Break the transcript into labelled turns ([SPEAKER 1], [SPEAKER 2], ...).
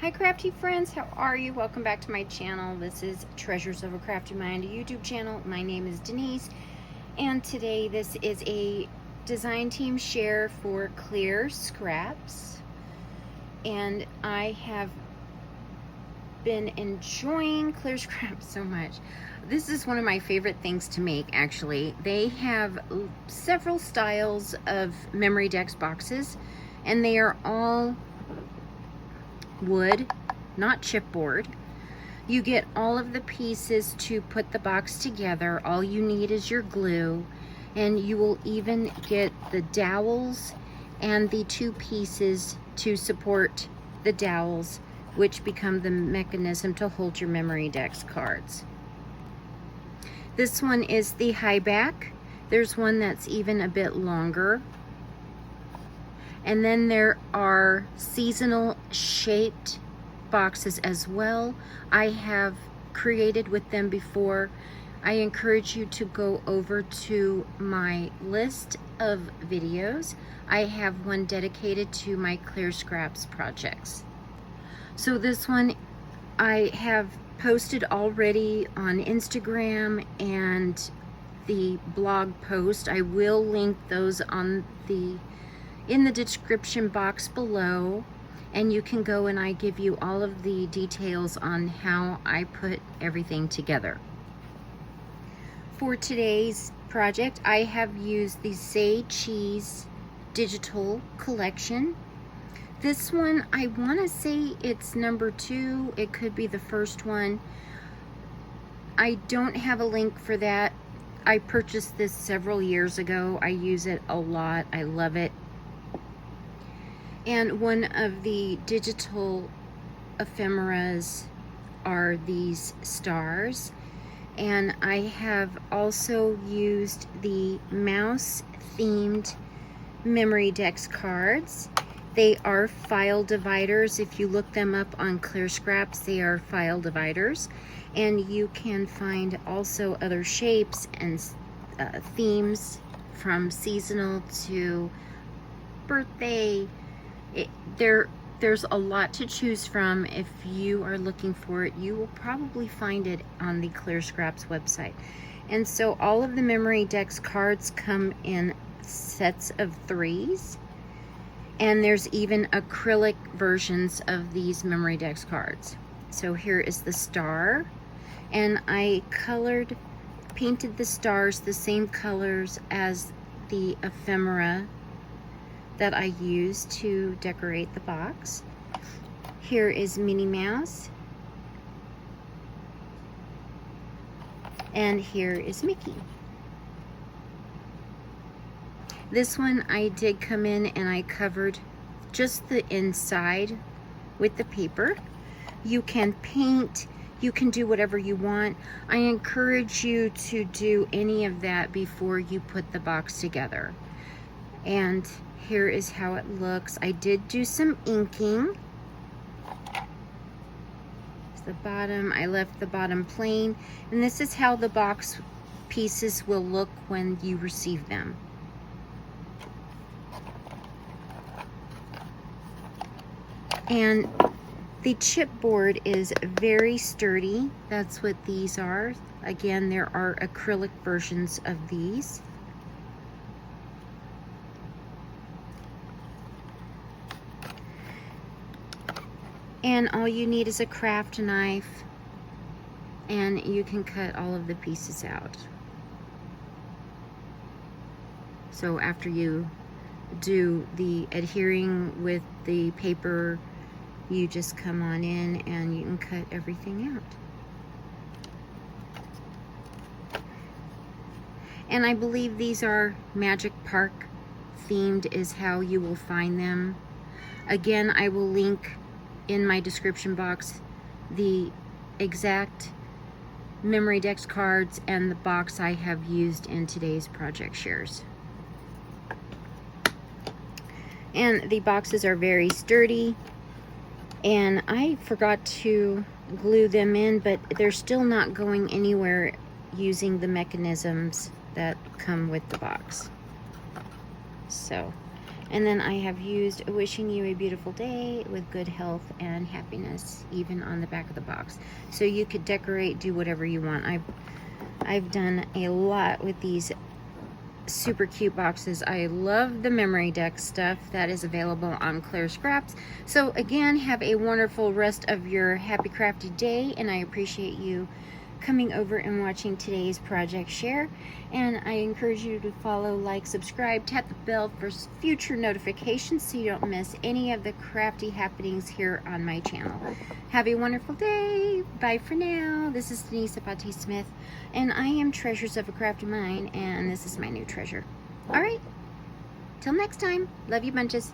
[SPEAKER 1] Hi crafty friends, how are you? Welcome back to my channel. This is Treasures of a Crafty Mind, a YouTube channel. My name is Denise, and today this is a design team share for clear scraps. And I have been enjoying clear scraps so much. This is one of my favorite things to make, actually. They have several styles of Memorydex boxes, and they are all wood, not chipboard. You get all of the pieces to put the box together. All you need is your glue, and you will even get the dowels and the two pieces to support the dowels, which become the mechanism to hold your Memorydex cards. This one is the Highback. There's one that's even a bit longer. And then there are seasonal shaped boxes as well. I have created with them before. I encourage you to go over to my list of videos. I have one dedicated to my clear scraps projects. So this one I have posted already on Instagram and the blog post. I will link those in the description box below, and you can go and I give you all of the details on how I put everything together. For today's project, I have used the Say Cheese digital collection. This one, I want to say it's number 2. It could be the first one. I don't have a link for that. I purchased this several years ago. I use it a lot. I love it. And one of the digital ephemeras are these stars. And I have also used the mouse themed Memorydex cards. They are file dividers. If you look them up on Clear Scraps, they are file dividers. And you can find also other shapes and themes, from seasonal to birthday. There's a lot to choose from. If you are looking for it, you will probably find it on the Clear Scraps website. And so all of the Memorydex cards come in sets of 3s, and there's even acrylic versions of these Memorydex cards. So here is the star, and I painted the stars the same colors as the ephemera that I used to decorate the box. Here is Minnie Mouse, and here is Mickey. This one I did come in and I covered just the inside with the paper. You can paint, you can do whatever you want. I encourage you to do any of that before you put the box together. And here is how it looks. I did do some inking. The bottom, I left the bottom plain, and this is how the box pieces will look when you receive them. And the chipboard is very sturdy. That's what these are. Again, there are acrylic versions of these. And all you need is a craft knife, and you can cut all of the pieces out. So after you do the adhering with the paper, you just come on in and you can cut everything out. And I believe these are Magic Park themed is how you will find them. Again, I will link in my description box the exact Memorydex cards and the box I have used in today's project shares. And the boxes are very sturdy, and I forgot to glue them in, but they're still not going anywhere using the mechanisms that come with the box. So And then I have used wishing you a beautiful day with good health and happiness, even on the back of the box. So you could decorate, do whatever you want. I've done a lot with these super cute boxes. I love the Memorydex stuff that is available on Claire Scraps. So again, have a wonderful rest of your happy crafty day, and I appreciate you coming over and watching today's project share. And I encourage you to follow, like, subscribe, tap the bell for future notifications so you don't miss any of the crafty happenings here on my channel. Have a wonderful day. Bye for now. This is Denise Abate Smith, and I am Treasures of a Crafty Mind, and this is my new treasure. All right, till next time. Love you bunches.